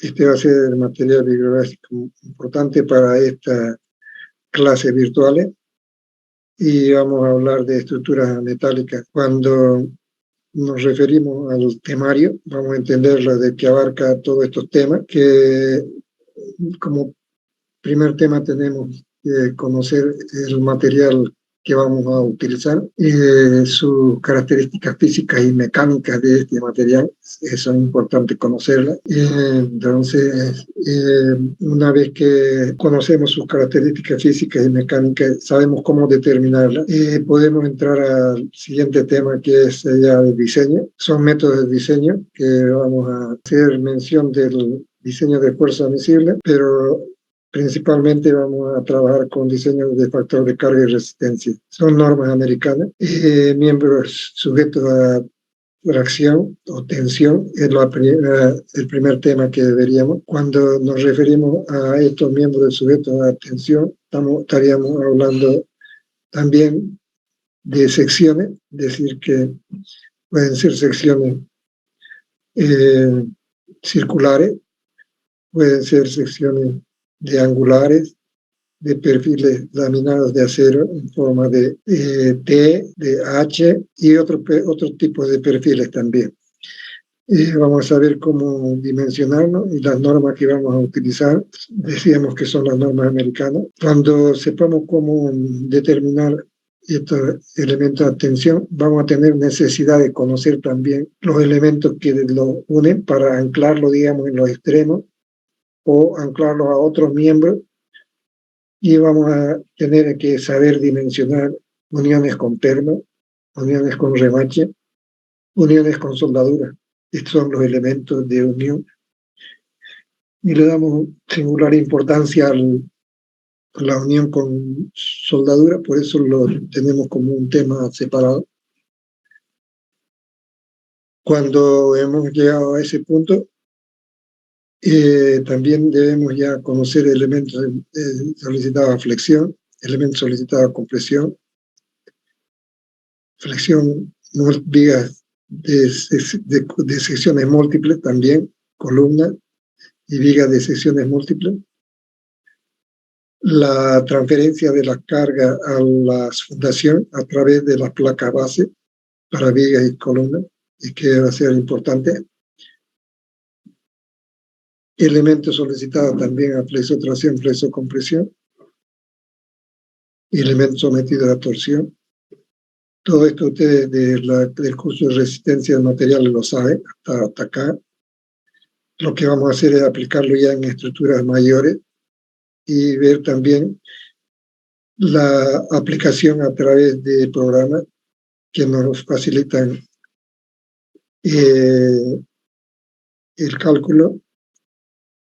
Este va a ser el material bibliográfico importante para esta clase virtuales y vamos a hablar de estructuras metálicas. Cuando nos referimos al temario, vamos a entenderlo de que abarca todos estos temas, que como primer tema tenemos que conocer el material que vamos a utilizar, sus características físicas y mecánicas de este material, son importantes conocerlas. Entonces, una vez que conocemos sus características físicas y mecánicas, sabemos cómo determinarlas, podemos entrar al siguiente tema, que es ya el diseño. Son métodos de diseño que vamos a hacer mención del diseño de fuerza misible, pero principalmente vamos a trabajar con diseños de factor de carga y resistencia. Son normas americanas. Miembros sujetos a tracción o tensión es el primer tema que veríamos. Cuando nos referimos a estos miembros sujetos a tensión, estaríamos hablando también de secciones, es decir, que pueden ser secciones circulares, pueden ser secciones de angulares, de perfiles laminados de acero en forma de T, de H y otro tipo de perfiles también. Vamos a ver cómo dimensionarnos y las normas que vamos a utilizar. Decíamos que son las normas americanas. Cuando sepamos cómo determinar estos elementos de tensión, vamos a tener necesidad de conocer también los elementos que lo unen para anclarlo, digamos, en los extremos o anclarlos a otros miembros. Y vamos a tener que saber dimensionar uniones con perno, uniones con remache, uniones con soldadura. Estos son los elementos de unión. Y le damos singular importancia a la unión con soldadura, por eso lo tenemos como un tema separado. Cuando hemos llegado a ese punto, también debemos ya conocer elementos solicitados a flexión, elementos solicitados a compresión, flexión, vigas de secciones múltiples también, columnas y vigas de secciones múltiples, la transferencia de la carga a la fundación a través de las placas base para vigas y columnas, y que va a ser importante. Elementos solicitados también a flexotracción, flexocompresión, elementos sometidos a torsión. Todo esto ustedes del curso de resistencia de materiales lo saben hasta acá. Lo que vamos a hacer es aplicarlo ya en estructuras mayores y ver también la aplicación a través de programas que nos facilitan el cálculo,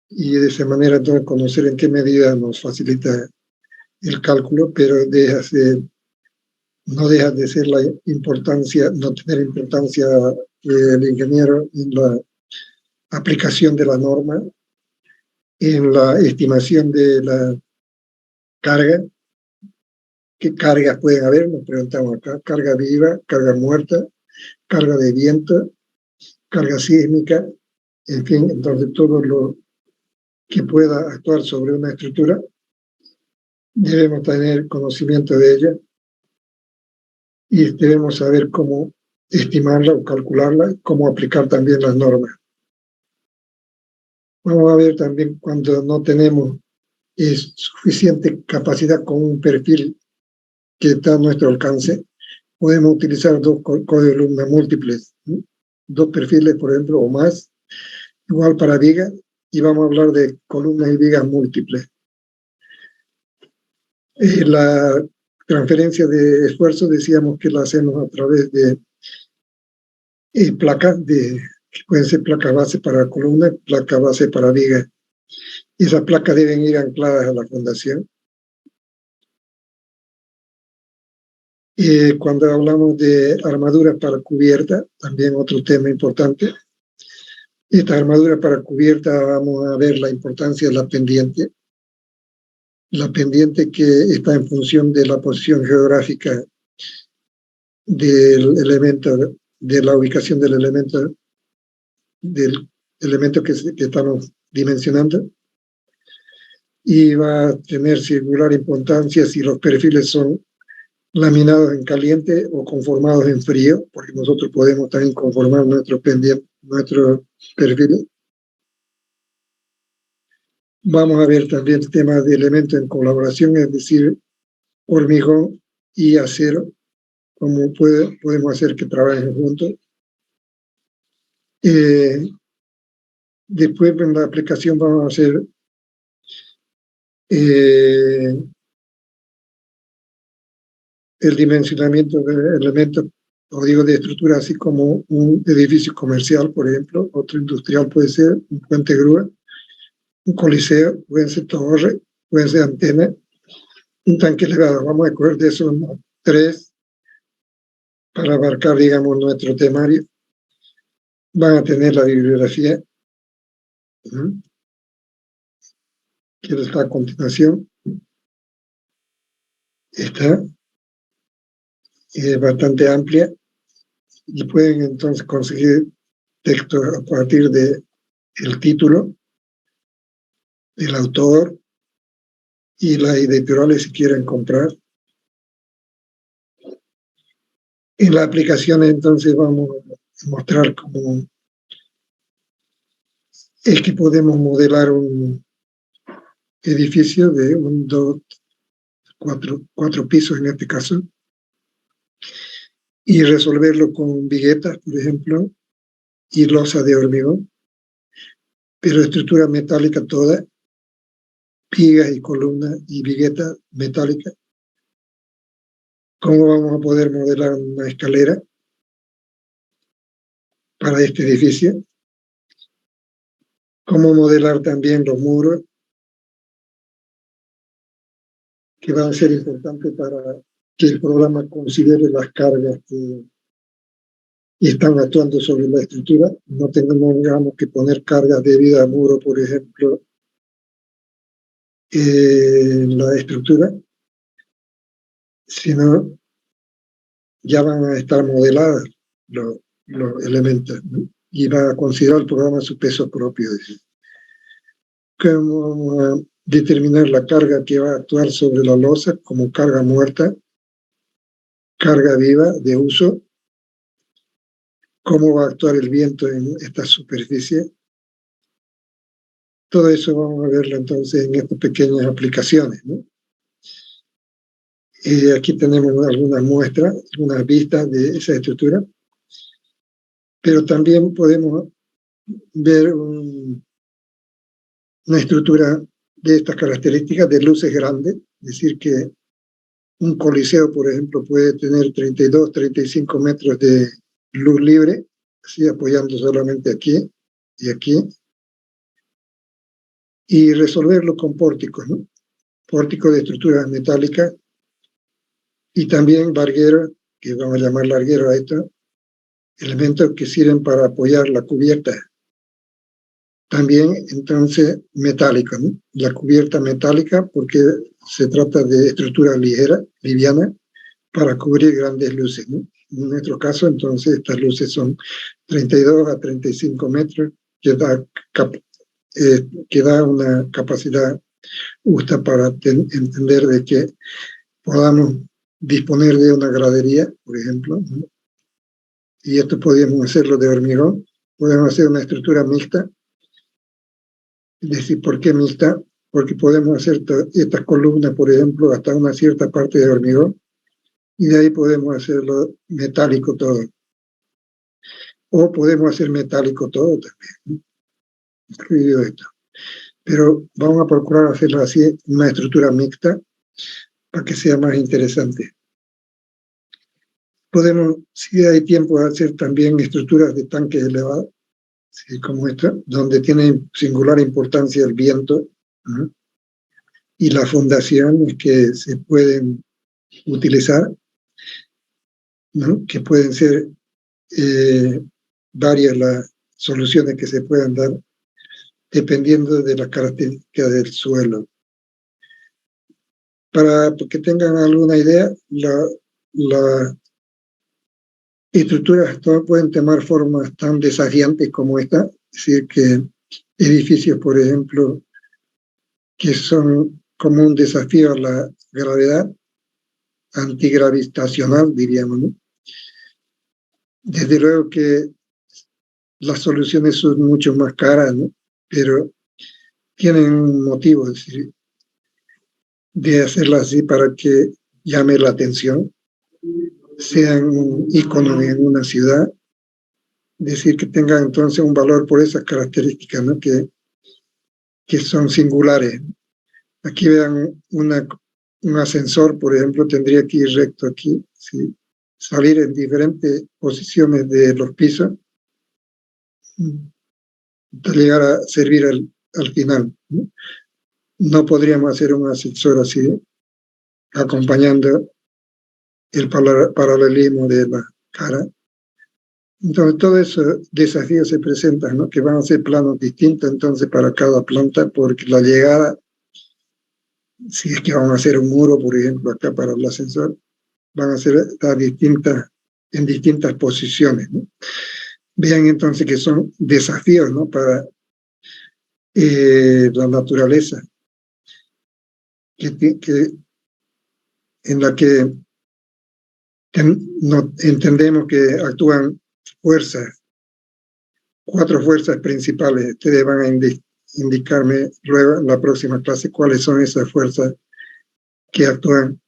y de esa manera entonces conocer en qué medida nos facilita el cálculo, pero no deja de ser la importancia, no tener importancia el ingeniero en la aplicación de la norma, en la estimación de la carga. ¿Qué cargas pueden haber? Nos preguntamos acá. Carga viva, carga muerta, carga de viento, carga sísmica, en fin, entonces todo lo que pueda actuar sobre una estructura, debemos tener conocimiento de ella y debemos saber cómo estimarla o calcularla, cómo aplicar también las normas. Vamos a ver también cuando no tenemos suficiente capacidad con un perfil que está a nuestro alcance, podemos utilizar dos columnas múltiples, ¿sí? Dos perfiles, por ejemplo, o más, igual para vigas, y vamos a hablar de columnas y vigas múltiples. La transferencia de esfuerzo decíamos que la hacemos a través de placas, que pueden ser placas base para columnas, placas base para vigas. Esas placas deben ir ancladas a la fundación. Cuando hablamos de armaduras para cubierta, también otro tema importante. Esta armadura para cubierta, vamos a ver la importancia de la pendiente. La pendiente que está en función de la posición geográfica del elemento, de la ubicación del elemento que estamos dimensionando, y va a tener singular importancia si los perfiles son laminados en caliente o conformados en frío, porque nosotros podemos también conformar nuestros perfiles. Vamos a ver también el tema de elementos en colaboración, es decir, hormigón y acero, cómo podemos hacer que trabajen juntos. Después en la aplicación vamos a hacer el dimensionamiento de elementos, o digo de estructuras, así como un edificio comercial, por ejemplo, otro industrial puede ser, un puente grúa, un coliseo, pueden ser torres, pueden ser antenas, un tanque elevado. Vamos a coger de esos 3 para abarcar, digamos, nuestro temario. Van a tener la bibliografía, que está a continuación. Está bastante amplia y pueden entonces conseguir textos a partir del título, del autor y las editoriales si quieren comprar. En la aplicación entonces vamos a mostrar cómo es que podemos modelar un edificio de 4 pisos en este caso, y resolverlo con viguetas, por ejemplo, y losa de hormigón, pero estructura metálica toda, vigas y columnas y viguetas metálicas. ¿Cómo vamos a poder modelar una escalera para este edificio? ¿Cómo modelar también los muros, que van a ser importantes para que el programa considere las cargas que están actuando sobre la estructura? No tengamos que poner cargas debido al muro, por ejemplo, en la estructura, sino ya van a estar modeladas los elementos, ¿no? Y va a considerar el programa su peso propio. ¿Cómo vamos a determinar la carga que va a actuar sobre la losa como carga muerta, carga viva de uso? ¿Cómo va a actuar el viento en esta superficie? Todo eso vamos a verlo entonces en estas pequeñas aplicaciones, ¿no? Aquí tenemos algunas muestras, unas vistas de esa estructura, pero también podemos ver una estructura de estas características de luces grandes, es decir, que un coliseo, por ejemplo, puede tener 32, 35 metros de luz libre, así apoyando solamente aquí y aquí, y resolverlo con pórticos, ¿no? Pórticos de estructuras metálicas y también largueros, que vamos a llamar largueros a esto, elementos que sirven para apoyar la cubierta. También, entonces, metálica, ¿no? La cubierta metálica, porque se trata de estructura ligera, liviana, para cubrir grandes luces, ¿no? En nuestro caso, entonces, estas luces son 32 a 35 metros, que da una capacidad justa para entender de que podamos disponer de una gradería, por ejemplo, ¿no? Y esto podemos hacerlo de hormigón, podemos hacer una estructura mixta. Es decir, ¿por qué mixta? Porque podemos hacer estas columnas, por ejemplo, hasta una cierta parte de hormigón, y de ahí podemos hacerlo metálico todo. O podemos hacer metálico todo también, ¿no? Incluido esto. Pero vamos a procurar hacerlo así, una estructura mixta, para que sea más interesante. Podemos, si hay tiempo, hacer también estructuras de tanques elevados, ¿sí? Como esta, donde tiene singular importancia el viento, ¿no? Y las fundaciones que se pueden utilizar, ¿no? Que pueden ser varias las soluciones que se puedan dar dependiendo de las características del suelo. Para que tengan alguna idea, las estructuras pueden tomar formas tan desafiantes como esta, es decir, que edificios, por ejemplo, que son como un desafío a la gravedad, antigravitacional, diríamos, ¿no? Desde luego que las soluciones son mucho más caras, ¿no? Pero tienen un motivo, es decir, de hacerlas así para que llame la atención, sean un ícono en una ciudad, decir que tengan entonces un valor por esas características, ¿no? Que son singulares. Aquí vean un ascensor, por ejemplo, tendría que ir recto aquí, ¿sí? Salir en diferentes posiciones de los pisos, hasta llegar a servir al final, ¿no? No podríamos hacer un ascensor así, acompañando el paralelismo de la cara. Entonces, todos esos desafíos se presentan, ¿no? Que van a ser planos distintos entonces para cada planta, porque la llegada, si es que van a hacer un muro, por ejemplo, acá para el ascensor, van a ser en distintas posiciones, ¿no? Vean entonces que son desafíos, ¿no? Para la naturaleza, en la que entendemos que actúan fuerzas, 4 fuerzas principales. Ustedes van a indicarme luego en la próxima clase cuáles son esas fuerzas que actúan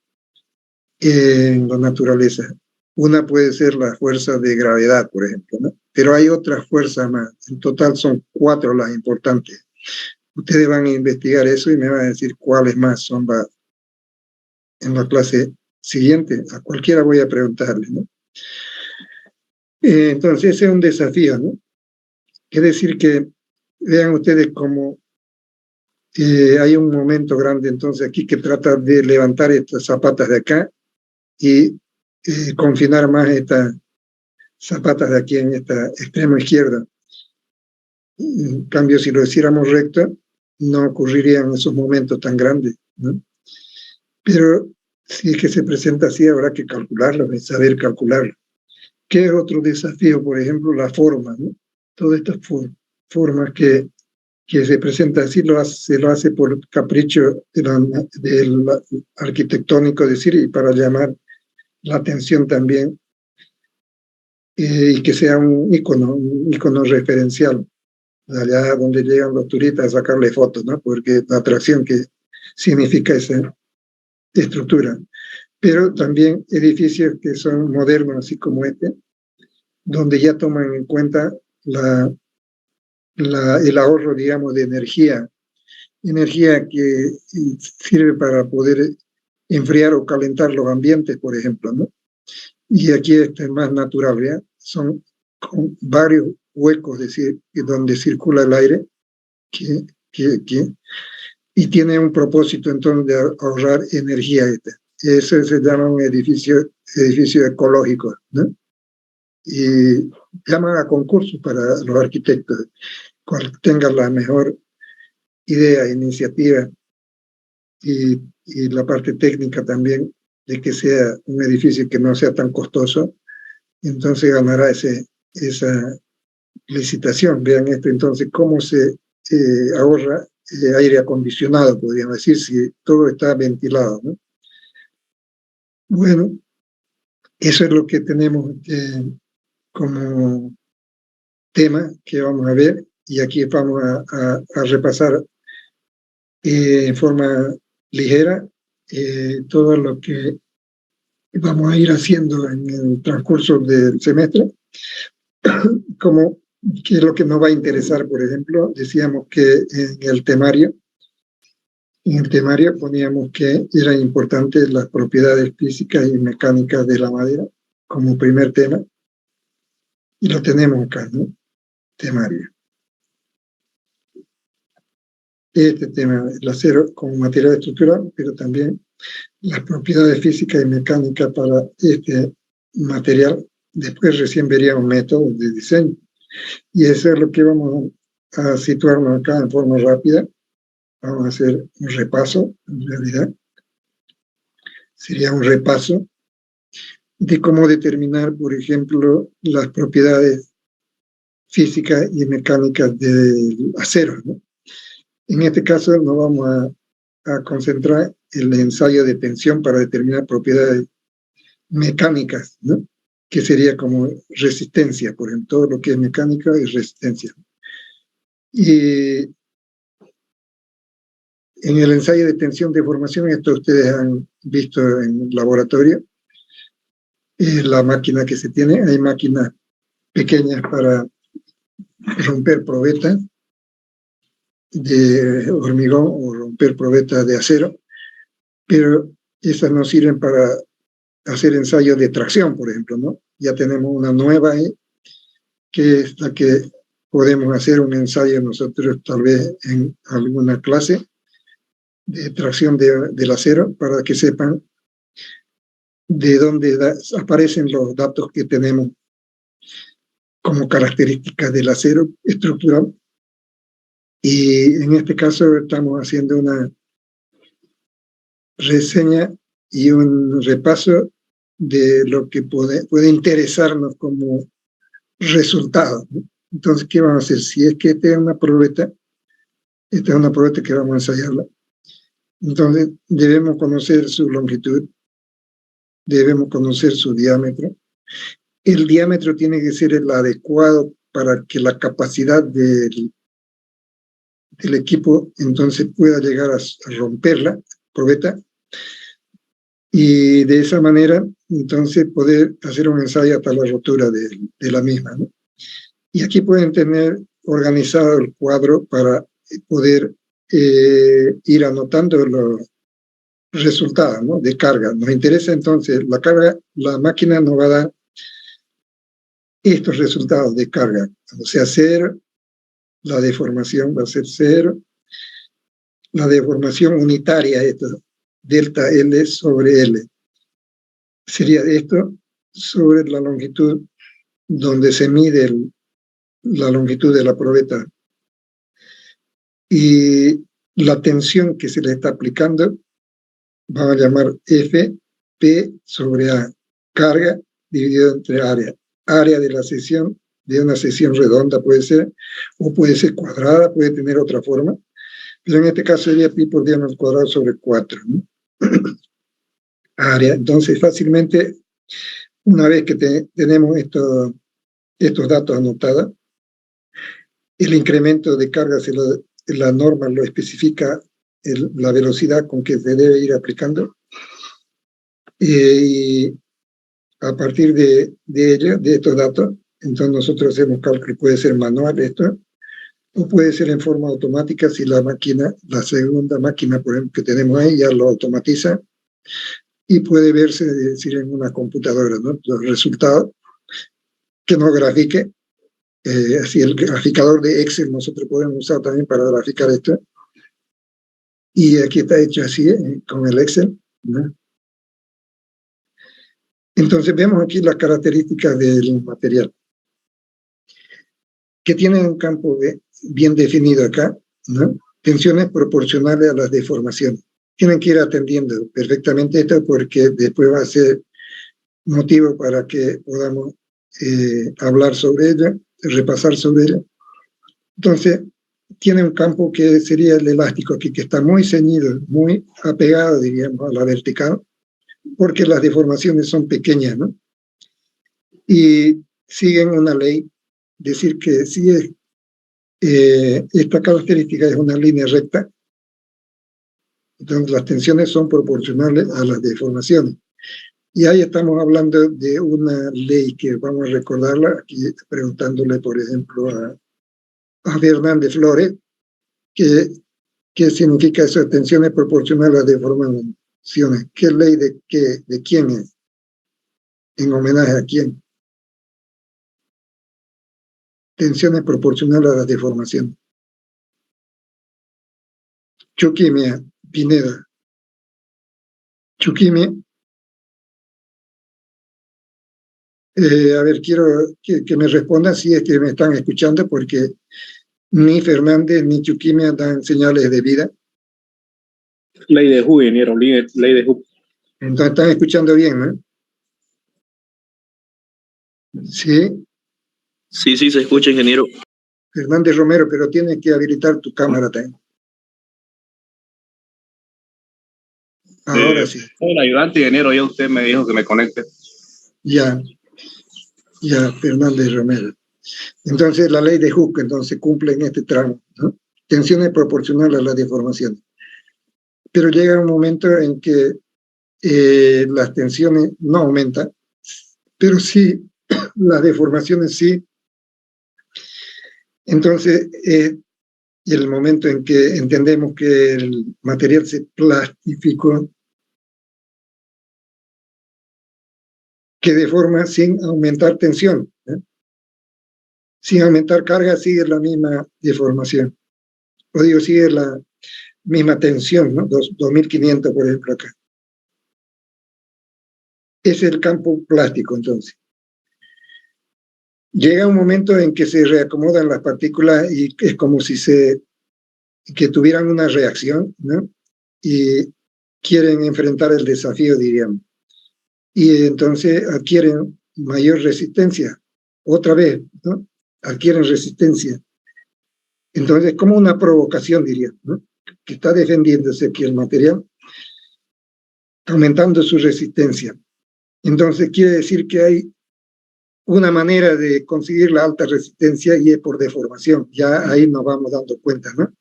en la naturaleza. Una puede ser la fuerza de gravedad, por ejemplo, ¿no? Pero hay otras fuerzas más. En total son 4 las importantes. Ustedes van a investigar eso y me van a decir cuáles más son en la clase siguiente. A cualquiera voy a preguntarle, ¿no? Entonces, ese es un desafío, ¿no? Quiere decir que vean ustedes cómo hay un momento grande entonces aquí que trata de levantar estas zapatas de acá y confinar más estas zapatas de aquí en esta extremo izquierda. En cambio, si lo hiciéramos recto, no ocurrirían esos momentos tan grandes, ¿no? Pero si es que se presenta así, habrá que calcularlo, saber calcularlo. ¿Qué es otro desafío? Por ejemplo, la forma, ¿no? Todas estas formas que se presenta así se lo hace por capricho del arquitectónico, decir, y para llamar la atención también, y que sea un icono referencial, allá donde llegan los turistas a sacarle fotos, ¿no? Porque la atracción que significa esa estructura. Pero también edificios que son modernos, así como este, donde ya toman en cuenta el ahorro, digamos, de energía que sirve para poder enfriar o calentar los ambientes, por ejemplo, ¿no? Y aquí este es más natural, ¿ya? Son con varios huecos, es decir, donde circula el aire, y tiene un propósito entonces de ahorrar energía. Eso se llama un edificio ecológico, ¿no? Y llaman a concursos para los arquitectos, cual tenga la mejor idea, iniciativa y la parte técnica también, de que sea un edificio que no sea tan costoso, entonces ganará esa licitación. Vean esto entonces, cómo se ahorra aire acondicionado, podríamos decir, si todo está ventilado, ¿no? Bueno, eso es lo que tenemos como tema que vamos a ver, y aquí vamos a repasar en forma ligera todo lo que vamos a ir haciendo en el transcurso del semestre, como que es lo que nos va a interesar. Por ejemplo, decíamos que en el temario poníamos que eran importantes las propiedades físicas y mecánicas de la madera como primer tema, y lo tenemos acá, ¿no? Temario. Este tema, el acero como material estructural, pero también las propiedades físicas y mecánicas para este material. Después recién veríamos métodos de diseño. Y eso es lo que vamos a situarnos acá en forma rápida. Vamos a hacer un repaso, en realidad. Sería un repaso de cómo determinar, por ejemplo, las propiedades física y mecánica del acero, ¿no? En este caso nos vamos a concentrar en el ensayo de tensión para determinar propiedades mecánicas, ¿no? Que sería como resistencia, por ejemplo, todo lo que es mecánica es resistencia. Y en el ensayo de tensión de formación, esto ustedes han visto en el laboratorio, la máquina que se tiene, hay máquinas pequeñas para romper probetas de hormigón o romper probetas de acero, pero esas no sirven para hacer ensayos de tracción, por ejemplo, ¿no? Ya tenemos una nueva ahí, que es la que podemos hacer un ensayo nosotros tal vez en alguna clase de tracción del acero para que sepan de dónde aparecen los datos que tenemos como características del acero estructural. Y en este caso estamos haciendo una reseña y un repaso de lo que puede interesarnos como resultado, ¿no? Entonces, ¿qué vamos a hacer? Si es que esta es una probeta que vamos a ensayarla. Entonces, debemos conocer su longitud, debemos conocer su diámetro. El diámetro tiene que ser el adecuado para que la capacidad del equipo entonces pueda llegar a romper la probeta y de esa manera entonces poder hacer un ensayo hasta la rotura de la misma, ¿no? Y aquí pueden tener organizado el cuadro para poder ir anotando los resultados, ¿no? De carga. Nos interesa entonces la carga, la máquina nos va a dar estos resultados de carga, o sea, cero, la deformación va a ser cero, la deformación unitaria, esto, delta L sobre L, sería esto sobre la longitud donde se mide la longitud de la probeta. Y la tensión que se le está aplicando, vamos a llamar F, P sobre A, carga dividido entre área. Área de la sección, de una sección redonda puede ser, o puede ser cuadrada, puede tener otra forma, pero en este caso sería pi por diámetro cuadrado sobre 4, ¿no? Área. Entonces, fácilmente, una vez que tenemos estos datos anotados, el incremento de carga, la norma lo especifica la velocidad con que se debe ir aplicando, y a partir de ello, de estos datos, entonces nosotros hacemos cálculo, puede ser manual esto, o puede ser en forma automática si la máquina, la segunda máquina, por ejemplo, que tenemos ahí, ya lo automatiza, y puede verse, es decir, en una computadora, ¿no? Los resultados que nos grafique, así el graficador de Excel nosotros podemos usar también para graficar esto, y aquí está hecho así, con el Excel, ¿no? Entonces vemos aquí las características del material, que tienen un campo bien definido acá, ¿no? Tensiones proporcionales a las deformaciones. Tienen que ir atendiendo perfectamente esto porque después va a ser motivo para que podamos hablar sobre ella, repasar sobre ella. Entonces, tiene un campo que sería el elástico aquí, que está muy ceñido, muy apegado, diríamos, a la vertical, porque las deformaciones son pequeñas, ¿no? Y siguen una ley, decir que si es, esta característica es una línea recta, entonces las tensiones son proporcionales a las deformaciones. Y ahí estamos hablando de una ley que vamos a recordarla, aquí preguntándole, por ejemplo, a Fernández Flores, ¿qué significa eso? Tensiones proporcionales a las deformaciones. ¿Qué ley de quién es? ¿En homenaje a quién? Tensiones proporcionales a las deformaciones. Chuquimia, Pineda. Chuquimia. A ver, quiero que me respondan si es que me están escuchando, porque ni Fernández ni Chuquimia dan señales de vida. Ley de Hooke, ingeniero, ley de Hooke. Entonces están escuchando bien, ¿no? Sí. Sí, sí, se escucha, ingeniero. Fernández Romero, pero tienes que habilitar tu cámara también. Ahora sí. El ayudante, ingeniero, ya usted me dijo que me conecte. Ya, Fernández Romero. Entonces, la ley de Hooke entonces cumple en este tramo, ¿no? Tensiones proporcionales a la deformación. Pero llega un momento en que las tensiones no aumentan, pero sí, las deformaciones sí. Entonces, y el momento en que entendemos que el material se plastificó, que deforma sin aumentar tensión, ¿eh? Sin aumentar carga, sigue la misma deformación. O digo, sigue la misma tensión, ¿no? 2500, por ejemplo, acá. Es el campo plástico, entonces. Llega un momento en que se reacomodan las partículas y es como si que tuvieran una reacción, ¿no? Y quieren enfrentar el desafío, diríamos. Y entonces adquieren mayor resistencia. Otra vez, ¿no? Adquieren resistencia. Entonces, como una provocación, diría, ¿no? Que está defendiéndose aquí el material, aumentando su resistencia. Entonces, quiere decir que hay una manera de conseguir la alta resistencia y es por deformación. Ya ahí nos vamos dando cuenta, ¿no?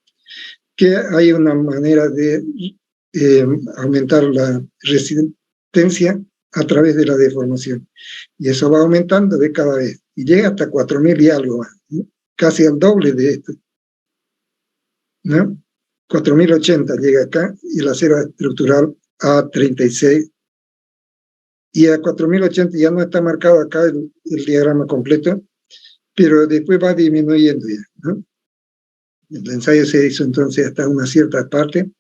Que hay una manera de aumentar la resistencia a través de la deformación. Y eso va aumentando de cada vez. Y llega hasta 4000 y algo más, ¿no? Casi al doble de esto, ¿no? 4080 llega acá y el acero estructural a 36. Y a 4080 ya no está marcado acá el diagrama completo, pero después va disminuyendo ya, ¿no? El ensayo se hizo entonces hasta una cierta parte,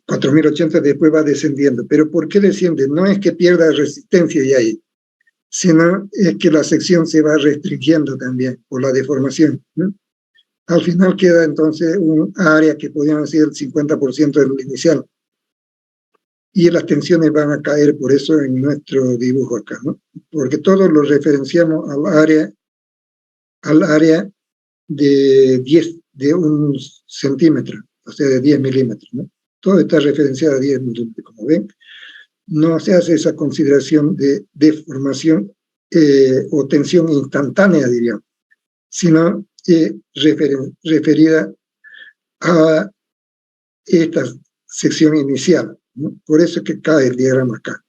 4080 después va descendiendo. ¿Pero por qué desciende? No es que pierda resistencia ya ahí, sino es que la sección se va restringiendo también por la deformación, ¿no? Al final queda entonces un área que podrían ser el 50% del inicial. Y las tensiones van a caer por eso en nuestro dibujo acá, ¿no? Porque todos lo referenciamos al área de 1 centímetro, o sea, de 10 milímetros, ¿no? Todo está referenciado a 10 milímetros, como ven. No se hace esa consideración de deformación o tensión instantánea, diríamos, sino referida a esta sección inicial, ¿no? Por eso es que cae el diagrama acá.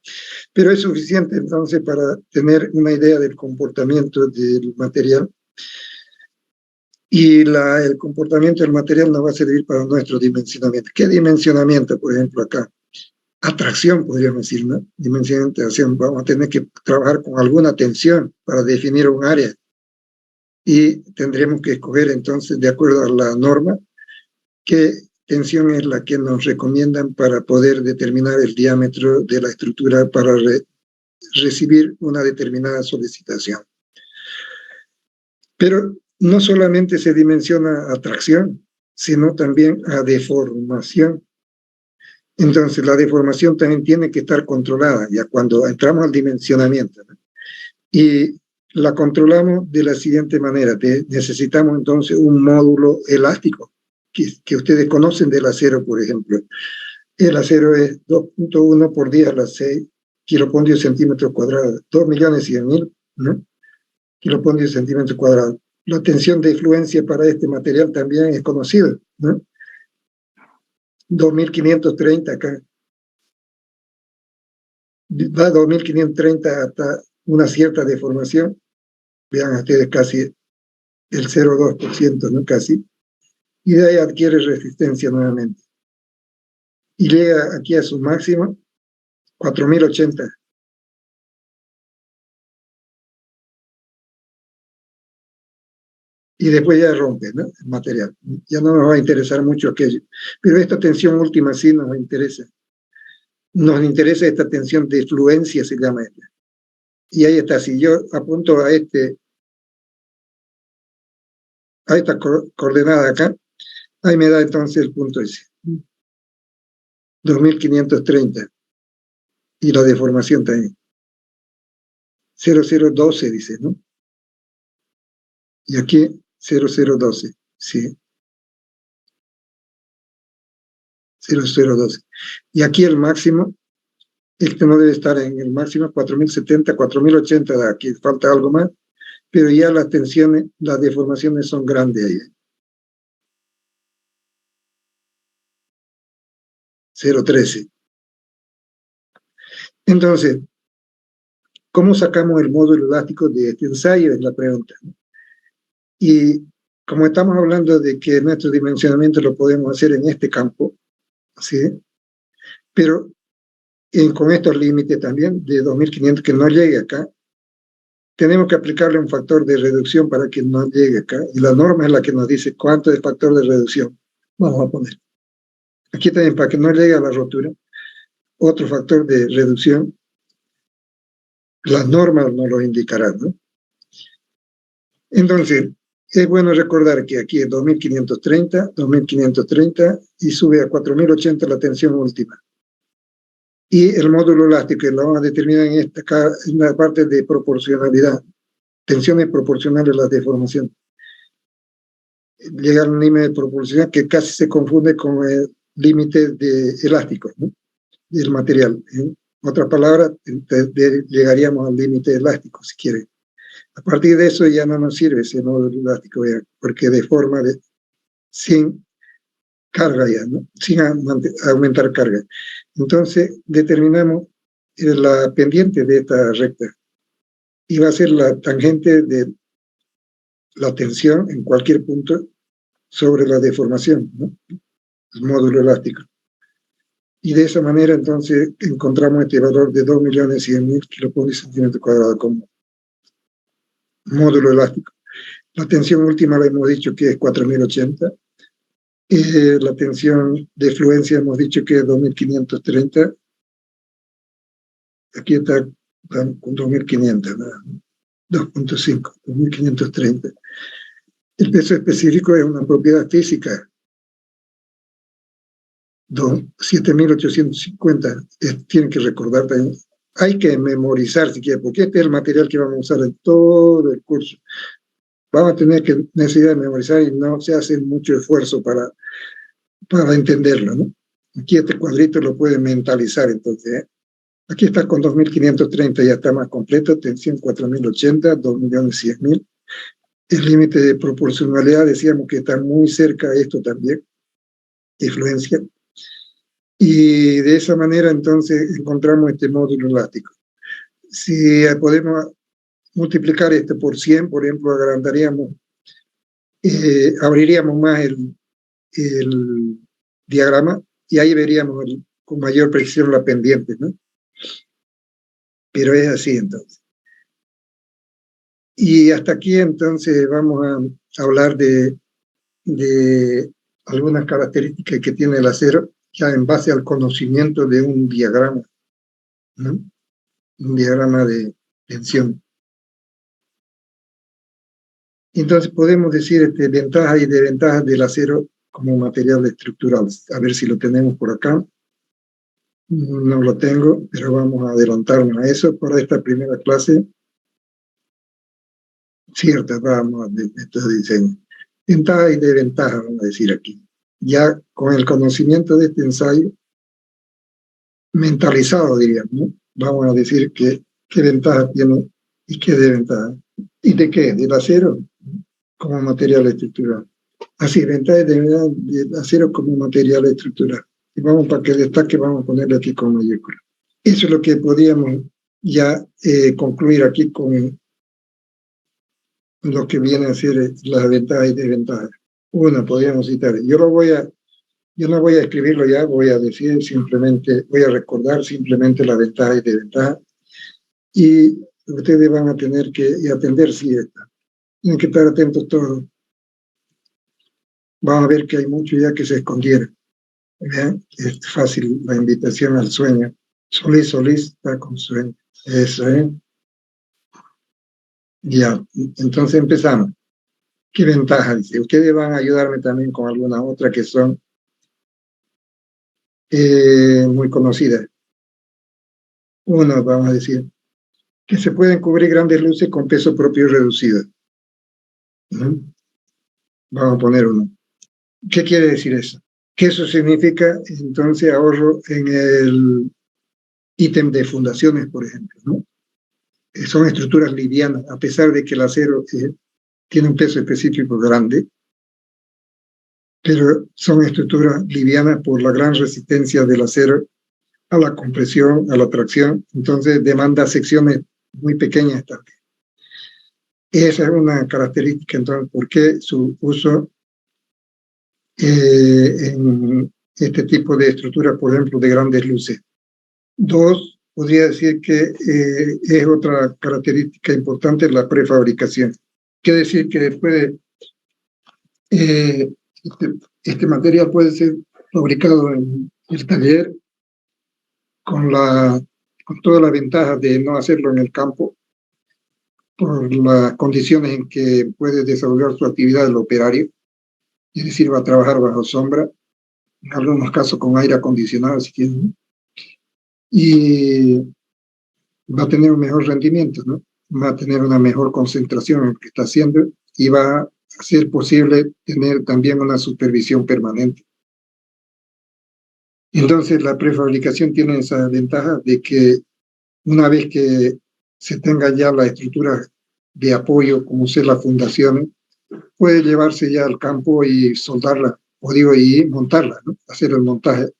Pero es suficiente entonces para tener una idea del comportamiento del material. Y el comportamiento del material nos va a servir para nuestro dimensionamiento. ¿Qué dimensionamiento, por ejemplo, acá? Atracción, podríamos decir, ¿no? Dimensionamiento de acción. Vamos a tener que trabajar con alguna tensión para definir un área. Y tendremos que escoger entonces, de acuerdo a la norma, qué tensión es la que nos recomiendan para poder determinar el diámetro de la estructura para recibir una determinada solicitación. Pero no solamente se dimensiona atracción, sino también a deformación. Entonces, la deformación también tiene que estar controlada, ya cuando entramos al dimensionamiento, ¿no? Y la controlamos de la siguiente manera. Necesitamos entonces un módulo elástico, que ustedes conocen del acero, por ejemplo. El acero es 2.1 por 10 a la 6 kilopondios centímetros cuadrados, 2.100.000, ¿no? Kilopondios centímetros cuadrados. La tensión de influencia para este material también es conocida, ¿no? 2530 acá. Va 2530 hasta una cierta deformación. Vean ustedes casi el 0,2%, ¿no? Casi. Y de ahí adquiere resistencia nuevamente. Y llega aquí a su máximo, 4080. Y después ya rompe, ¿no? El material. Ya no nos va a interesar mucho aquello. Pero esta tensión última sí nos interesa. Nos interesa esta tensión de fluencia, se llama esta. Y ahí está. Si yo apunto a esta coordenada acá, ahí me da entonces el punto ese. 2530. Y la deformación también. 0012 dice, ¿no? y aquí 0012, sí, 0012. Y aquí el máximo, este no debe estar en el máximo, 4070, 4080, aquí falta algo más, pero ya las tensiones, las deformaciones son grandes ahí. 013. Entonces, ¿cómo sacamos el módulo elástico de este ensayo? Es la pregunta. Y como estamos hablando de que nuestro dimensionamiento lo podemos hacer en este campo, ¿sí? Pero con estos límites también de 2500 que no llegue acá, tenemos que aplicarle un factor de reducción para que no llegue acá. Y la norma es la que nos dice cuánto es factor de reducción. Vamos a poner. Aquí también, para que no llegue a la rotura, otro factor de reducción. Las normas nos lo indicarán, ¿no? Entonces, es bueno recordar que aquí es 2530, y sube a 4080 la tensión última. Y el módulo elástico, que lo vamos a determinar en la parte de proporcionalidad, tensiones proporcionales a la deformación. Llega al límite de proporcionalidad que casi se confunde con el límite de elástico, ¿no? Del material. En otras palabras, llegaríamos al límite elástico, si quiere. A partir de eso ya no nos sirve ese módulo elástico, porque deforma sin carga ya, ¿no? Sin aumentar carga. Entonces determinamos la pendiente de esta recta y va a ser la tangente de la tensión en cualquier punto sobre la deformación, ¿no? El módulo elástico. Y de esa manera entonces encontramos este valor de 2.100.000 kilopascales centímetros cuadrados como módulo elástico. La tensión última la hemos dicho que es 4080. La tensión de fluencia hemos dicho que es 2530. Aquí está con 2500, ¿no? 2.5, 2530. El peso específico es una propiedad física. 7.850. Tienen que recordar también. Hay que memorizar si quieren, porque este es el material que vamos a usar en todo el curso. Vamos a tener necesidad de memorizar y no se hace mucho esfuerzo para entenderlo, ¿no? Aquí este cuadrito lo pueden mentalizar, entonces, ¿eh? Aquí está con 2.530, ya está más completo, tensión 4.080, 2.100.000. El límite de proporcionalidad, decíamos que está muy cerca de esto también, influencia. Y de esa manera, entonces, encontramos este módulo elástico. Si podemos multiplicar esto por 100, por ejemplo, agrandaríamos, abriríamos más el diagrama y ahí veríamos con mayor precisión la pendiente, ¿no? Pero es así entonces. Y hasta aquí entonces vamos a hablar de algunas características que tiene el acero, ya en base al conocimiento de un diagrama, ¿no? Un diagrama de tensión. Entonces podemos decir ventajas y desventajas del acero como material estructural. A ver si lo tenemos por acá. No lo tengo, pero vamos a adelantarnos a eso para esta primera clase. Ciertas ramas de estos diseños. Ventajas y desventajas, vamos a decir aquí. Ya con el conocimiento de este ensayo, mentalizado diríamos, ¿no? Vamos a decir qué ventajas tiene y qué desventajas. ¿Y de qué? Del acero como material estructural. Así, ventajas del acero como material estructural. Y vamos, para que destaque, vamos a ponerle aquí con mayúscula. Eso es lo que podríamos ya concluir aquí con lo que viene a ser las ventajas y desventajas. Una, podríamos citar. Yo no voy a escribirlo ya, voy a decir simplemente, voy a recordar simplemente las ventajas y desventajas. Y ustedes van a tener que atender si esta. Tienen que estar atentos todos. Van a ver que hay mucho ya que se escondieron. ¿Vean? Es fácil la invitación al sueño. Solís está con sueño. Eso, ¿eh? Ya, entonces empezamos. ¿Qué ventajas? Dice, ustedes van a ayudarme también con algunas otras que son muy conocidas. Una, vamos a decir, que se pueden cubrir grandes luces con peso propio reducido. ¿no? Vamos a poner uno. ¿Qué quiere decir eso? Que eso significa entonces ahorro en el ítem de fundaciones, por ejemplo, ¿no? Son estructuras livianas, a pesar de que el acero tiene un peso específico grande, pero son estructuras livianas por la gran resistencia del acero a la compresión, a la tracción, entonces demanda secciones muy pequeñas también. Esa es una característica, entonces, ¿por qué su uso en este tipo de estructuras, por ejemplo, de grandes luces? Dos, podría decir que es otra característica importante la prefabricación. Quiere decir que después este material puede ser fabricado en el taller con todas las ventajas de no hacerlo en el campo, por las condiciones en que puede desarrollar su actividad el operario, es decir, va a trabajar bajo sombra, en algunos casos con aire acondicionado si quieren, y va a tener un mejor rendimiento, ¿no? Va a tener una mejor concentración en lo que está haciendo y va a ser posible tener también una supervisión permanente. Entonces, la prefabricación tiene esa ventaja de que una vez que se tenga ya la estructura de apoyo, como son las fundaciones, puede llevarse ya al campo y soldarla, o digo, y montarla, ¿no? Hacer el montaje.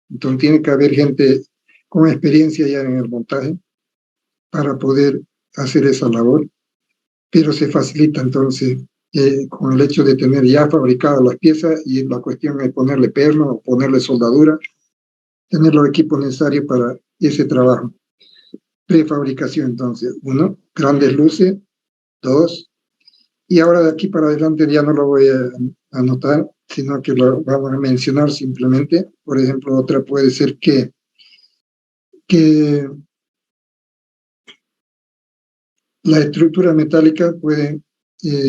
Entonces, tiene que haber gente con experiencia ya en el montaje para poder hacer esa labor, pero se facilita entonces con el hecho de tener ya fabricadas las piezas y la cuestión es ponerle perno o ponerle soldadura, tener los equipos necesarios para ese trabajo. Prefabricación, entonces, uno, grandes luces, dos, y ahora de aquí para adelante ya no lo voy a anotar, sino que lo vamos a mencionar simplemente. Por ejemplo, otra puede ser que la estructura metálica puede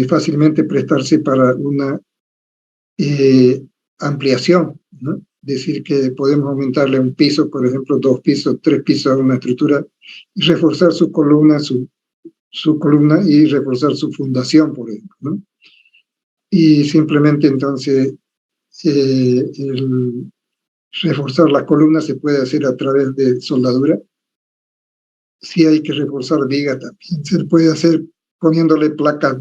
fácilmente prestarse para una ampliación, ¿no? Decir que podemos aumentarle un piso, por ejemplo, 2 pisos, 3 pisos a una estructura y reforzar su columna y reforzar su fundación, por ejemplo, ¿no? Y simplemente entonces el reforzar las columnas se puede hacer a través de soldadura. Si hay que reforzar viga también se puede hacer poniéndole placas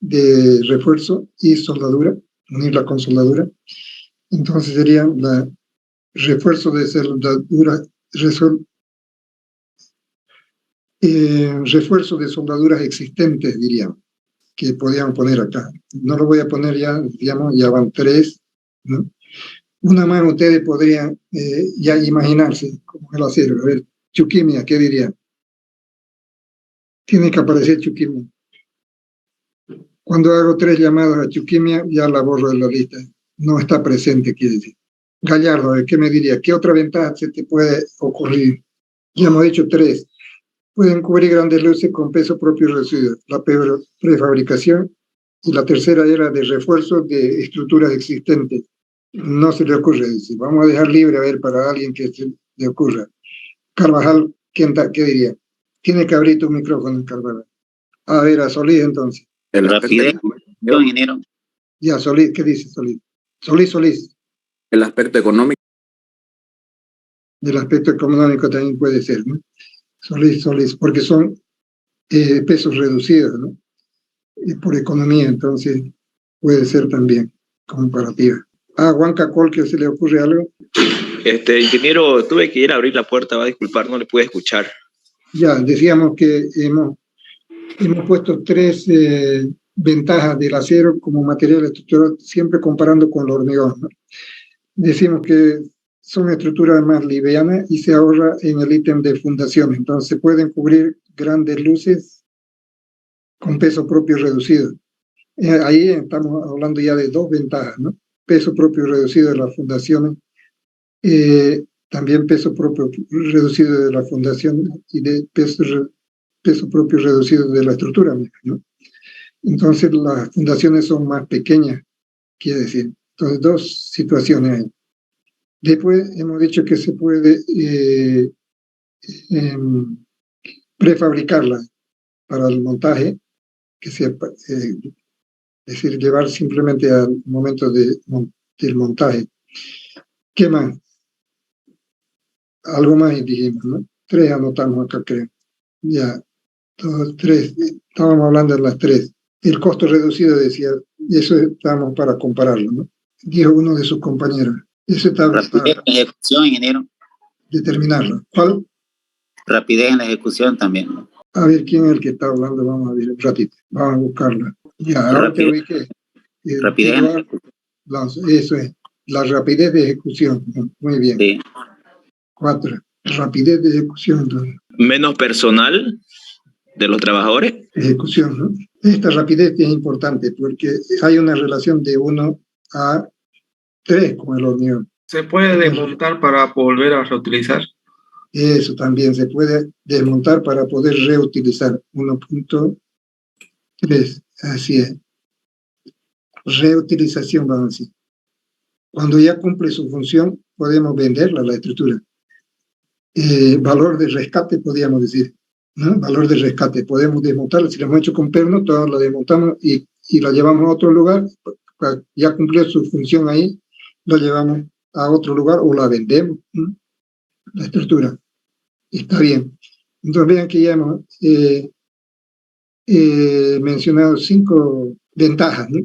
de refuerzo y soldadura, unirla con soldadura. Entonces sería la refuerzo de soldadura, refuerzo de soldaduras existentes, diríamos, que podíamos poner acá. No lo voy a poner ya, digamos, ya van 3, ¿no? Una más ustedes podrían ya imaginarse cómo es el acero. A ver, Chuquimia, ¿qué dirían? Tiene que aparecer Chuquimia. Cuando hago 3 llamadas a Chuquimia, ya la borro de la lista. No está presente, quiere decir. Gallardo, a ver, ¿qué me diría? ¿Qué otra ventaja se te puede ocurrir? Ya hemos dicho 3. Pueden cubrir grandes luces con peso propio reducido. La prefabricación. Y la tercera era de refuerzo de estructuras existentes. No se le ocurre, dice. Vamos a dejar libre, a ver, para alguien que se le ocurra. Carvajal, ¿qué diría? Tiene que abrir tu micrófono, Carvajal. A ver, a Solís, entonces. El rapidez, yo, ingeniero. Ya, Solís, ¿qué dice Solís? Solís. El aspecto económico. Del aspecto económico también puede ser, ¿no? Solís, porque son pesos reducidos, ¿no? Por economía, entonces puede ser también comparativa. Huanca Col, ¿que se le ocurre algo? Ingeniero, tuve que ir a abrir la puerta, va a disculpar, no le pude escuchar. Ya, decíamos que hemos puesto 3 ventajas del acero como material estructural, siempre comparando con el hormigón, ¿no? Decimos que son estructuras más livianas y se ahorra en el ítem de fundación, entonces se pueden cubrir grandes luces con peso propio reducido. Ahí estamos hablando ya de 2 ventajas, ¿no? Peso propio reducido de las fundaciones, también peso propio reducido de la fundación y de peso propio reducido de la estructura, ¿no? Entonces las fundaciones son más pequeñas, quiere decir. Entonces 2 situaciones hay. Después hemos dicho que se puede prefabricarla para el montaje, que sea es decir, llevar simplemente al momento del montaje. ¿Qué más? Algo más dijimos, ¿no? 3 anotamos acá, creo. Ya, 2, 3, estábamos hablando de las 3. El costo reducido, decía, y eso estábamos para compararlo, ¿no? Dijo uno de sus compañeros. Eso está Rapidez en la ejecución, ingeniero. Determinarlo. ¿Cuál? Rapidez en la ejecución también. A ver quién es el que está hablando, vamos a ver rápido, vamos a buscarlo. Ya, ahora te ubiqué. Rapidez en la ejecución. Eso es, la rapidez de ejecución. Muy bien. Sí. 4. Rapidez de ejecución. Entonces. Menos personal de los trabajadores. Ejecución, ¿no? Esta rapidez es importante porque hay una relación de 1 a 3 con el hormigón. ¿Se puede desmontar para volver a reutilizar? Eso también se puede desmontar para poder reutilizar. 1.3, así es. Reutilización, vamos a decir. Cuando ya cumple su función, podemos venderla, la estructura. Valor de rescate, podríamos decir, ¿no? Valor de rescate. Podemos desmontarla. Si la hemos hecho con perno, todos la desmontamos y la llevamos a otro lugar. Ya cumplió su función ahí, la llevamos a otro lugar o la vendemos, ¿no? La estructura. Está bien. Entonces vean que ya hemos mencionado 5 ventajas, ¿no?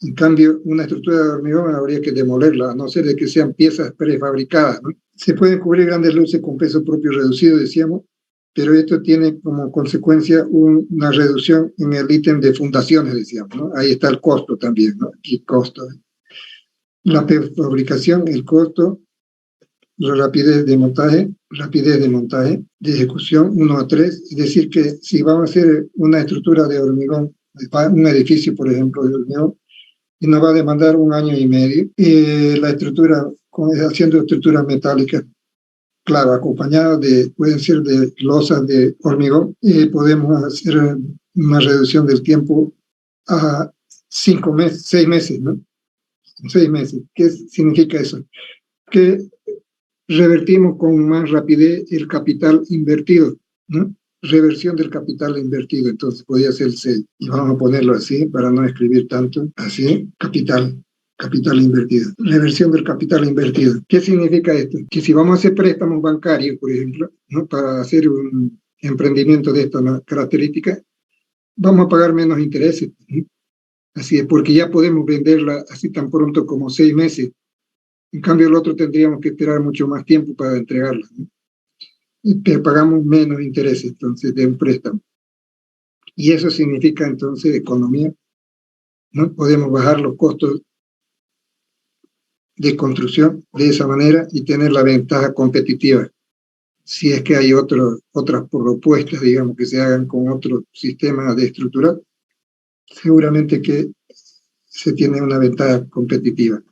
En cambio, una estructura de hormigón habría que demolerla, a no ser de que sean piezas prefabricadas, ¿no? Se pueden cubrir grandes luces con peso propio reducido, decíamos, pero esto tiene como consecuencia una reducción en el ítem de fundaciones, decíamos, ¿no? Ahí está el costo también, ¿no? Aquí costo. La prefabricación, el costo, la rapidez de montaje, de ejecución 1 a 3, es decir que si vamos a hacer una estructura de hormigón, un edificio, por ejemplo, de hormigón, y nos va a demandar 1 año y medio. La estructura, haciendo estructuras metálicas, claro, acompañadas pueden ser de losas de hormigón, podemos hacer una reducción del tiempo a 5 meses, 6 meses, ¿no? 6 meses. ¿Qué significa eso? Que revertimos con más rapidez el capital invertido, ¿no? Reversión del capital invertido, entonces podría ser 6. Y vamos a ponerlo así para no escribir tanto. Así, capital invertido. Reversión del capital invertido. ¿Qué significa esto? Que si vamos a hacer préstamos bancarios, por ejemplo, ¿no? Para hacer un emprendimiento de esta característica, vamos a pagar menos intereses, ¿no? Así es, porque ya podemos venderla así tan pronto como 6 meses. En cambio, el otro tendríamos que esperar mucho más tiempo para entregarla, ¿no? Pero pagamos menos intereses, entonces, de un préstamo. Y eso significa, entonces, economía, ¿no? Podemos bajar los costos de construcción de esa manera y tener la ventaja competitiva. Si es que hay otras propuestas, digamos, que se hagan con otro sistema de estructura, seguramente que se tiene una ventaja competitiva.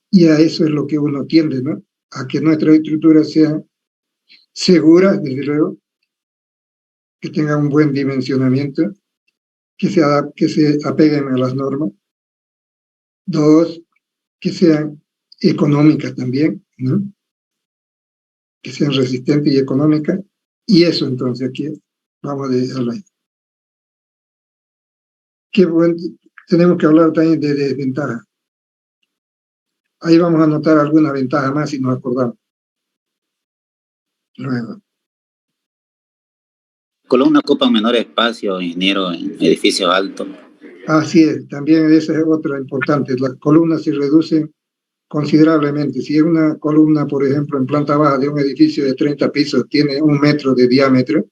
Y a eso es lo que uno tiende, ¿no? A que nuestras estructuras sean seguras, desde luego, que tengan un buen dimensionamiento, que se apeguen a las normas. 2, que sean económicas también, ¿no? Que sean resistentes y económicas. Y eso, entonces, aquí vamos a dejarlo ahí. Tenemos que hablar también de desventajas. Ahí vamos a anotar alguna ventaja más si nos acordamos. Luego. Columna ocupa menor espacio, ingeniero, en edificios altos. Así es, también esa es otra importante. Las columnas se reducen considerablemente. Si es una columna, por ejemplo, en planta baja de un edificio de 30 pisos, tiene 1 metro de diámetro,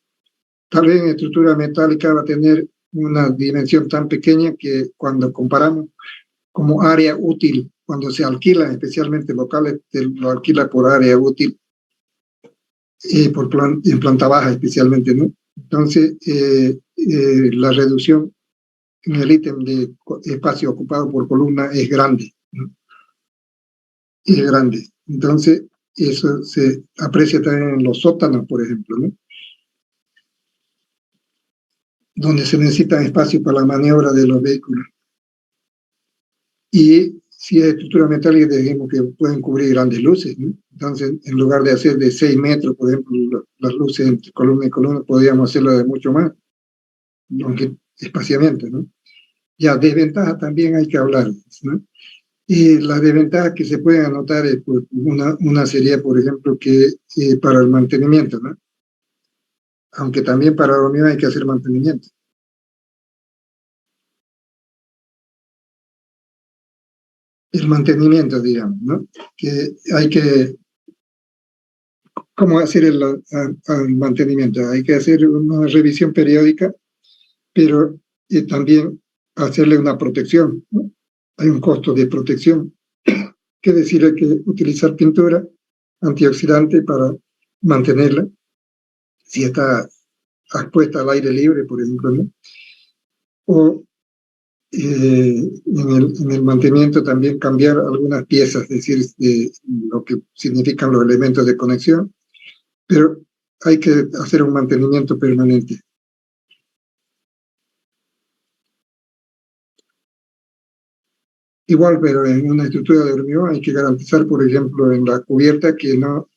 tal vez en estructura metálica va a tener una dimensión tan pequeña que cuando comparamos como área útil, cuando se alquilan, especialmente locales, lo alquila por área útil, en planta baja especialmente, ¿no? Entonces, la reducción en el ítem de espacio ocupado por columna es grande, ¿no? Es grande. Entonces, eso se aprecia también en los sótanos, por ejemplo, ¿no? Donde se necesita espacio para la maniobra de los vehículos. Y si es estructura metálica, digamos que pueden cubrir grandes luces, ¿no? Entonces, en lugar de hacer de 6 metros, por ejemplo, las luces entre columna y columna, podríamos hacerlo de mucho más, aunque espaciamiento, ¿no? Ya, desventajas también hay que hablar, ¿no? Y las desventajas que se pueden anotar, pues, una sería, por ejemplo, que para el mantenimiento, ¿no? Aunque también para la hormiga hay que hacer mantenimiento. El mantenimiento, digamos, ¿no? Que hay que, ¿cómo hacer el mantenimiento? Hay que hacer una revisión periódica, pero también hacerle una protección, ¿no? Hay un costo de protección, que decir, hay que utilizar pintura antioxidante para mantenerla, si está expuesta al aire libre, por ejemplo, ¿no? O en el mantenimiento también cambiar algunas piezas, es decir, lo que significan los elementos de conexión, pero hay que hacer un mantenimiento permanente. Igual, pero en una estructura de hormigón hay que garantizar, por ejemplo, en la cubierta que no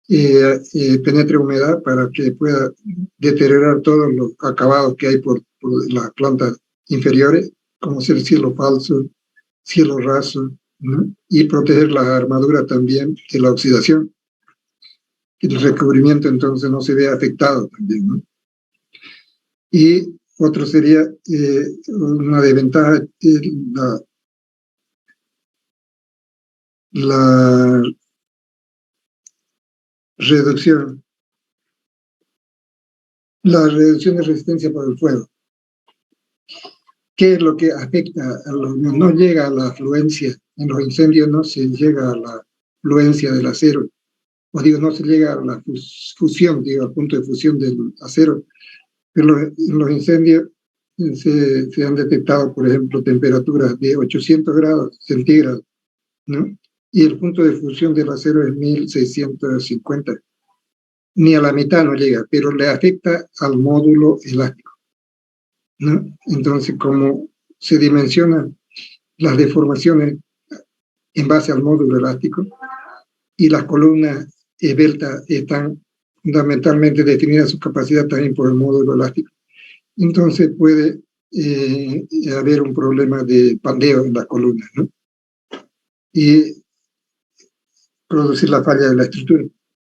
penetre humedad para que pueda deteriorar todos los acabados que hay por las plantas inferiores, como ser cielo falso, cielo raso, ¿no? Y proteger la armadura también de la oxidación. El recubrimiento entonces no se ve afectado también, ¿no? Y otro sería una desventaja, la reducción, de resistencia por el fuego. ¿Qué es lo que afecta a los? No llega a la afluencia, en los incendios no se llega a la afluencia del acero, o digo, no se llega a la fusión, digo, al punto de fusión del acero, pero en los incendios se han detectado, por ejemplo, temperaturas de 800 grados centígrados, ¿no? Y el punto de fusión del acero es 1650. Ni a la mitad no llega, pero le afecta al módulo elástico, ¿no? Entonces, como se dimensionan las deformaciones en base al módulo elástico y las columnas esbeltas están fundamentalmente definidas su capacidad también por el módulo elástico, entonces puede haber un problema de pandeo en las columnas, ¿no? Y producir la falla de la estructura,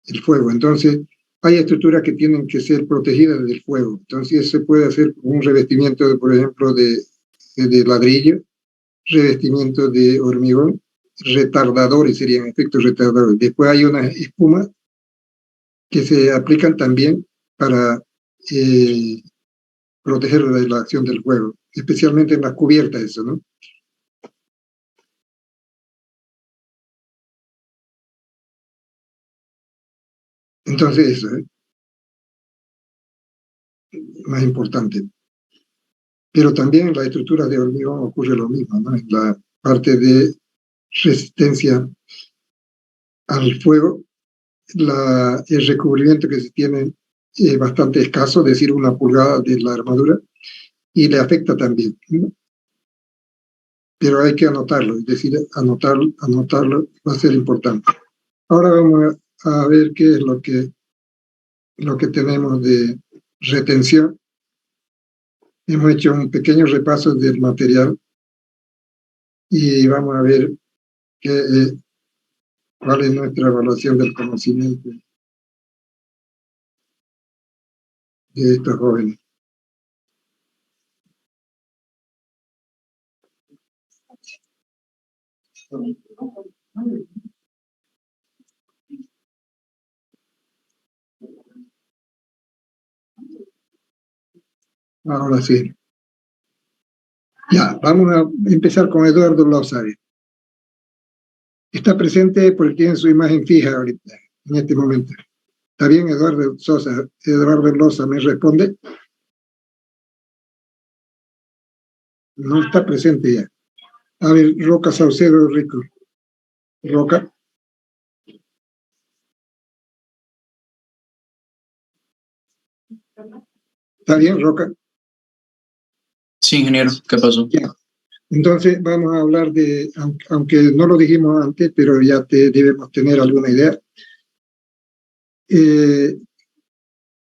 el fuego. Entonces, hay estructuras que tienen que ser protegidas del fuego. Entonces, eso se puede hacer con un revestimiento, por ejemplo, de ladrillo, revestimiento de hormigón, retardadores serían efectos retardadores. Después hay unas espumas que se aplican también para proteger de la acción del fuego, especialmente en las cubiertas, eso, ¿no? Entonces, eso es más importante. Pero también en las estructuras de hormigón ocurre lo mismo, ¿no? En la parte de resistencia al fuego, el recubrimiento que se tiene es bastante escaso, es decir, 1 pulgada de la armadura, y le afecta también, ¿no? Pero hay que anotarlo, es decir, anotarlo va a ser importante. Ahora vamos a ver qué es lo que tenemos de retención. Hemos hecho un pequeño repaso del material y vamos a ver cuál es nuestra evaluación del conocimiento de estos jóvenes. Ahora sí. Ya, vamos a empezar con Eduardo Loza. Está presente porque tiene su imagen fija ahorita, en este momento. ¿Está bien, Eduardo Sosa? Eduardo Loza, ¿me responde? No está presente ya. A ver, Roca Saucedo Rico. Roca. ¿Está bien, Roca? Sí, ingeniero, ¿qué pasó? Ya. Entonces vamos a hablar de, aunque no lo dijimos antes, pero ya debemos tener alguna idea.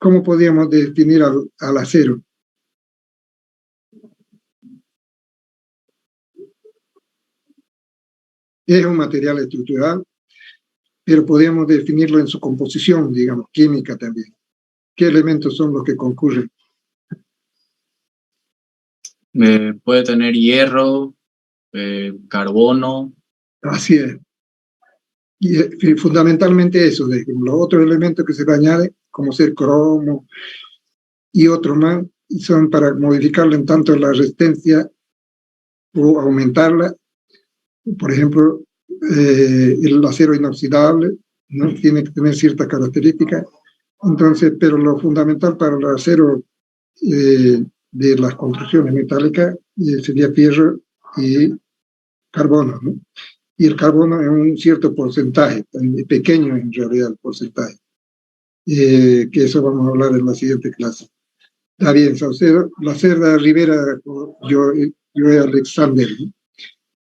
¿Cómo podríamos definir al acero? Es un material estructural, pero podemos definirlo en su composición, digamos, química también. ¿Qué elementos son los que concurren? Puede tener hierro, carbono. Así es. Y fundamentalmente eso, de los otros elementos que se le añaden, como ser cromo y otros más, son para modificarle en tanto la resistencia o aumentarla. Por ejemplo, el acero inoxidable, ¿no? Tiene que tener ciertas características. Entonces, pero lo fundamental para el acero de las construcciones metálicas sería fierro y carbono, ¿no? Y el carbono es un cierto porcentaje, pequeño en realidad el porcentaje, que eso vamos a hablar en la siguiente clase. Está bien, Saucedo. La Cerda Rivera, yo Alexander, ¿no?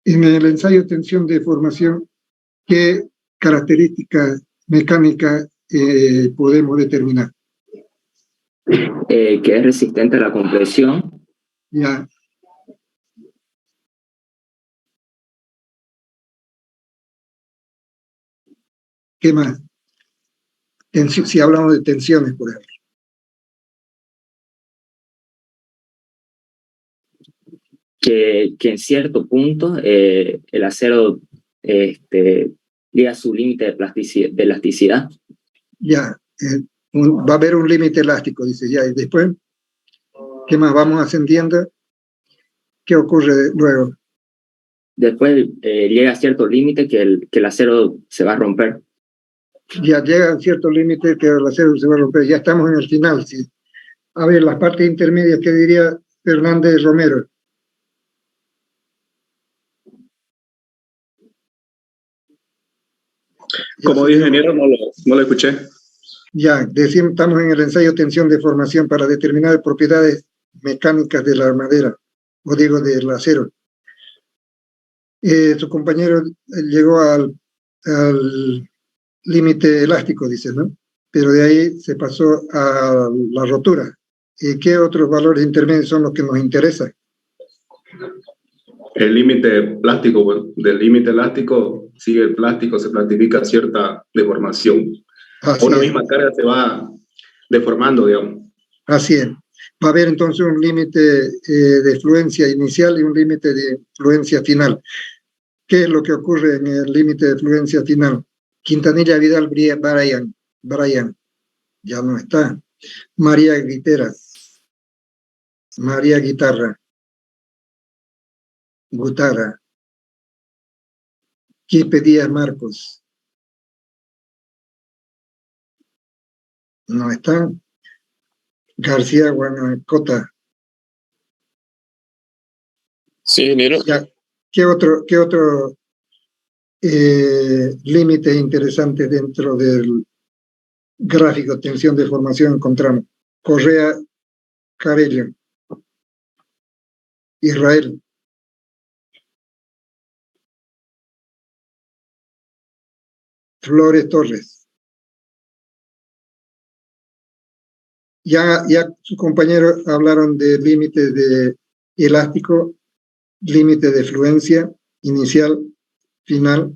En el ensayo tensión de formación, ¿qué características mecánicas podemos determinar? Que es resistente a la compresión. Ya. ¿Qué más? Si hablamos de tensiones, por ejemplo. Que en cierto punto el acero llega a su límite de elasticidad. Ya, va a haber un límite elástico, dice ya, y después, ¿qué más? Vamos ascendiendo. ¿Qué ocurre luego? Después llega a cierto límite que el acero se va a romper. Ya llega a cierto límite que el acero se va a romper. Ya estamos en el final, sí. A ver, las partes intermedias, ¿qué diría Fernández Romero? Como dice ingeniero, no lo escuché. Ya, decimos, estamos en el ensayo tensión de formación para determinar propiedades mecánicas de la madera, o digo del acero. Su compañero llegó al límite elástico, dice, ¿no? Pero de ahí se pasó a la rotura. ¿Qué otros valores intermedios son los que nos interesan? El límite plástico, bueno, del límite elástico sigue el plástico, se plastifica cierta deformación. Así Una es. misma carga se va deformando, digamos. Así es. Va a haber entonces un límite de fluencia inicial y un límite de fluencia final. ¿Qué es lo que ocurre en el límite de fluencia final? Quintanilla Vidal Brian, ya no está. María Guitarra, Gutara, Quipe Díaz Marcos, no están. García Guanacota. Sí, ingeniero. Ya, ¿qué otro límite interesante dentro del gráfico tensión de formación encontramos? Correa Carello, Israel. Flores Torres. Ya sus compañeros hablaron de límite de elástico, límite de fluencia inicial, final.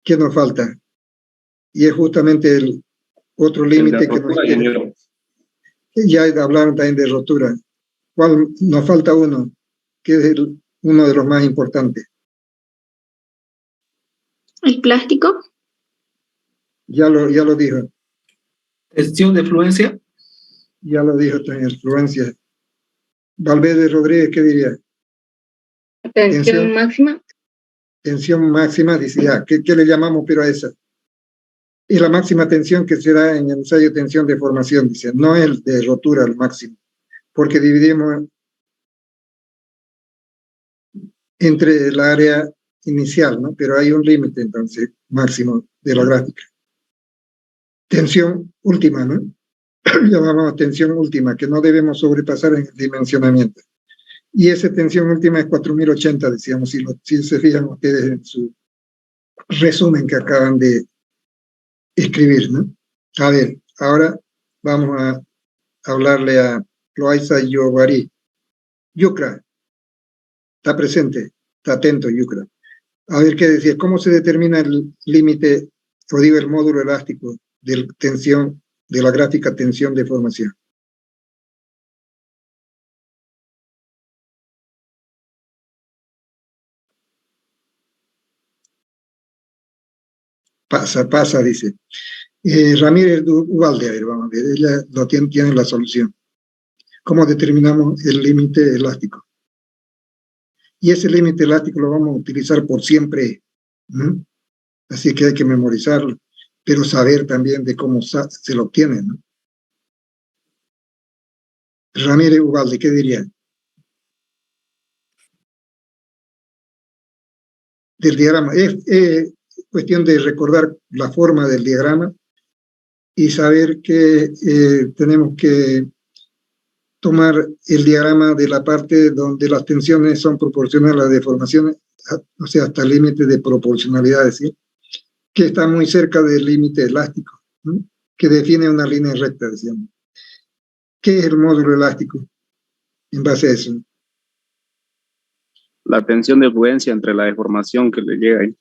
¿Qué nos falta? Y es justamente el otro límite que nos interesa. Ya hablaron también de rotura. ¿Cuál nos falta uno? Que es uno de los más importantes. ¿El plástico? Ya lo dijo. ¿Tensión de fluencia? Ya lo dijo también, fluencia. Valverde Rodríguez, ¿qué diría? Tensión máxima. Tensión máxima, dice ya. ¿Qué le llamamos pero a esa? Y la máxima tensión que se da en el ensayo de tensión de formación, dice, no es el de rotura al máximo, porque dividimos entre el área inicial, ¿no? Pero hay un límite, entonces, máximo de la gráfica. Tensión última, ¿no? Llamamos tensión última, que no debemos sobrepasar en el dimensionamiento. Y esa tensión última es 4080, decíamos, si se fijan ustedes en su resumen que acaban de escribir, ¿no? A ver, ahora vamos a hablarle a Loaiza Yovari. Yucra, está presente, está atento, Yucra. A ver qué decía, ¿cómo se determina el límite, o digo el módulo elástico de tensión, de la gráfica tensión deformación? Pasa, dice. Ramírez Ubalde, a ver, vamos a ver, ella tiene la solución. ¿Cómo determinamos el límite elástico? Y ese límite elástico lo vamos a utilizar por siempre, ¿no? Así que hay que memorizarlo, pero saber también de cómo se lo obtiene, ¿no? Ramírez Ubalde, ¿qué diría? Del diagrama. Es cuestión de recordar la forma del diagrama y saber que tenemos que tomar el diagrama de la parte donde las tensiones son proporcionales a las deformaciones, o sea, hasta el límite de proporcionalidad, es decir, que está muy cerca del límite elástico, ¿no? Que define una línea recta, decíamos. ¿Qué es el módulo elástico en base a eso? La tensión de fluencia entre la deformación que le llega ahí.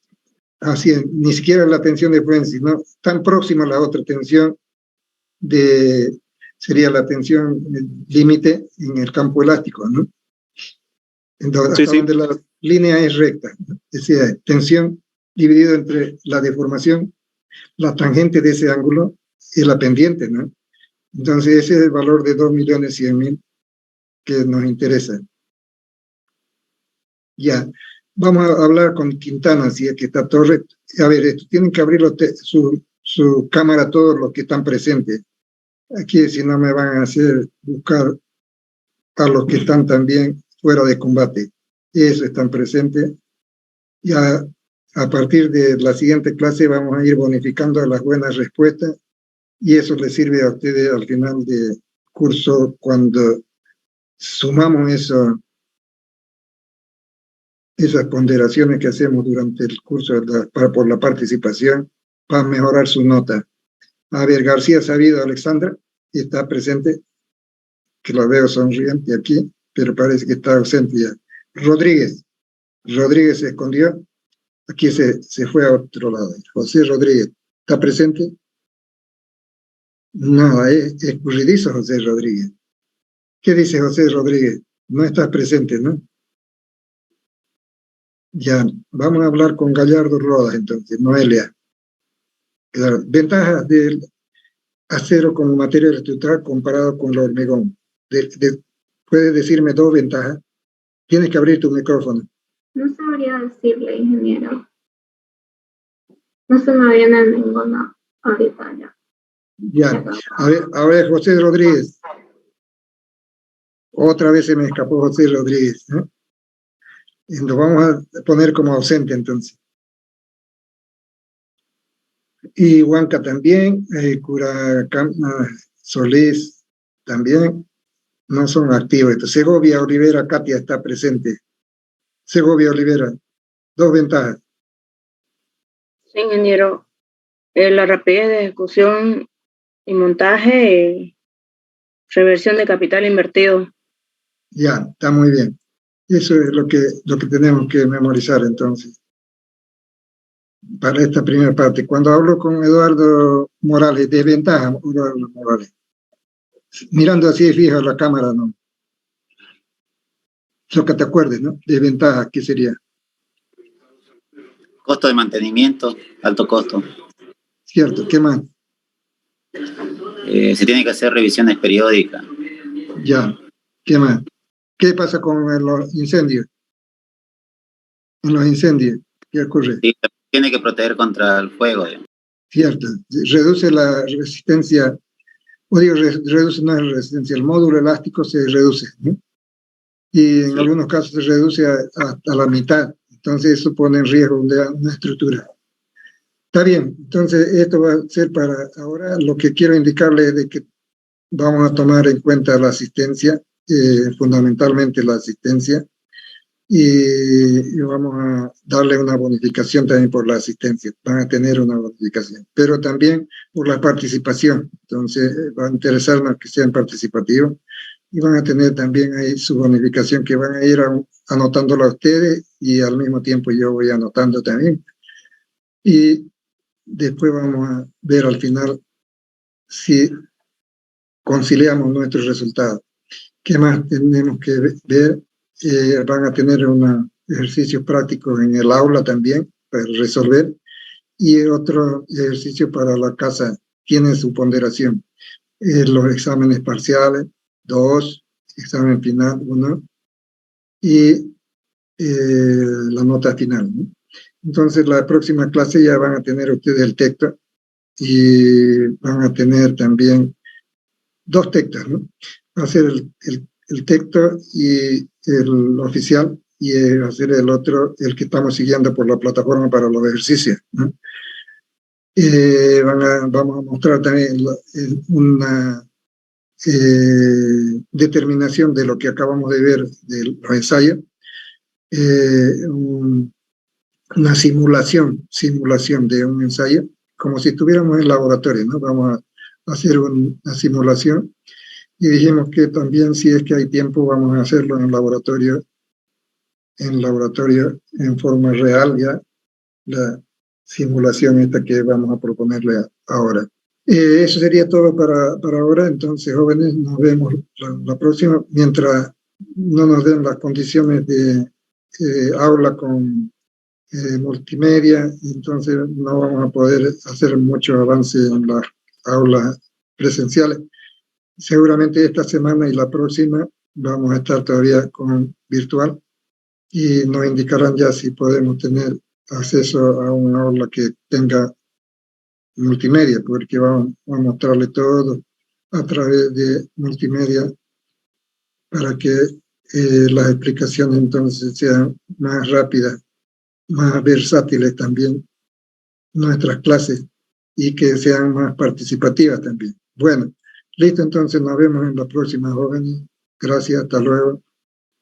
Así es, ni siquiera la tensión de fluencia, ¿no? Tan próxima a la otra tensión sería la tensión límite en el campo elástico, ¿no? Entonces, Sí, hasta donde la línea es recta, ¿no? Es decir, tensión dividido entre la deformación, la tangente de ese ángulo y la pendiente, ¿no? Entonces ese es el valor de 2.100.000 que nos interesa. Ya, vamos a hablar con Quintana, si es que está todo recto. A ver, tienen que abrir su cámara todos los que están presentes. Aquí, si no, me van a hacer buscar a los que están también fuera de combate. Esos están presentes. Ya a partir de la siguiente clase vamos a ir bonificando las buenas respuestas y eso les sirve a ustedes al final del curso cuando sumamos esas ponderaciones que hacemos durante el curso por la participación para mejorar su nota. A ver, García Sabido, Alexandra, está presente, que la veo sonriente aquí, pero parece que está ausente ya. Rodríguez se escondió, aquí se fue a otro lado. José Rodríguez, ¿está presente? No, es escurridizo José Rodríguez. ¿Qué dice José Rodríguez? No estás presente, ¿no? Ya, vamos a hablar con Gallardo Rodas entonces, Noelia. Claro, ventajas del acero como material estructural comparado con el hormigón. ¿Puedes decirme dos ventajas? Tienes que abrir tu micrófono. No sabría decirle, ingeniero. No se me viene ninguna ahorita ya. Ya, a ver, José Rodríguez. Otra vez se me escapó José Rodríguez, ¿no? Y lo vamos a poner como ausente entonces. Y Huanca también, Solís también, no son activos. Entonces, Segovia, Olivera, Katia está presente. Segovia, Olivera, dos ventajas. Sí, ingeniero. La rapidez de ejecución y montaje, reversión de capital invertido. Ya, está muy bien. Eso es lo que tenemos que memorizar entonces. Para esta primera parte. Cuando hablo con Eduardo Morales, de ventaja, Eduardo Morales. Mirando así fijo a la cámara, ¿no? Lo que te acuerdes, ¿no? De ventaja, ¿qué sería? Costo de mantenimiento, alto costo. Cierto, ¿qué más? Se tiene que hacer revisiones periódicas. Ya, ¿qué más? ¿Qué pasa con los incendios? En los incendios, ¿qué ocurre? Sí, tiene que proteger contra el fuego. Cierto, reduce la resistencia, o digo, reduce no es resistencia, el módulo elástico se reduce, ¿no? Y en algunos casos se reduce hasta la mitad, entonces eso pone en riesgo una estructura. Está bien, entonces esto va a ser para ahora. Lo que quiero indicarles es de que vamos a tomar en cuenta la asistencia, fundamentalmente la asistencia, y vamos a darle una bonificación también por la asistencia. Van a tener una bonificación, pero también por la participación. Entonces va a interesarnos que sean participativos y van a tener también ahí su bonificación, que van a ir anotándola a ustedes y al mismo tiempo yo voy anotando también. Y después vamos a ver al final si conciliamos nuestros resultados. ¿Qué más tenemos que ver? Van a tener unos ejercicios prácticos en el aula también para resolver y otro ejercicio para la casa. Tienen su ponderación. Los exámenes parciales, 2, examen final, 1, y la nota final, ¿no? Entonces, la próxima clase ya van a tener ustedes el texto y van a tener también 2 textos, ¿no? Va a ser el texto y el oficial y va a ser el otro, el que estamos siguiendo por la plataforma para los ejercicios, ¿no? Vamos a mostrar también una determinación de lo que acabamos de ver de los ensayos, una simulación de un ensayo, como si estuviéramos en laboratorio, ¿no? Vamos a hacer una simulación y dijimos que también si es que hay tiempo vamos a hacerlo en laboratorio en forma real ya, la simulación esta que vamos a proponerle ahora. Eso sería todo para ahora. Entonces, jóvenes, nos vemos la próxima. Mientras no nos den las condiciones de aula con multimedia, entonces no vamos a poder hacer mucho avance en las aulas presenciales. Seguramente esta semana y la próxima vamos a estar todavía con virtual y nos indicarán ya si podemos tener acceso a una aula que tenga multimedia, porque vamos a mostrarle todo a través de multimedia para que las explicaciones entonces sean más rápidas, más versátiles también nuestras clases y que sean más participativas también. Bueno, listo, entonces nos vemos en la próxima, jóvenes. Gracias, hasta luego.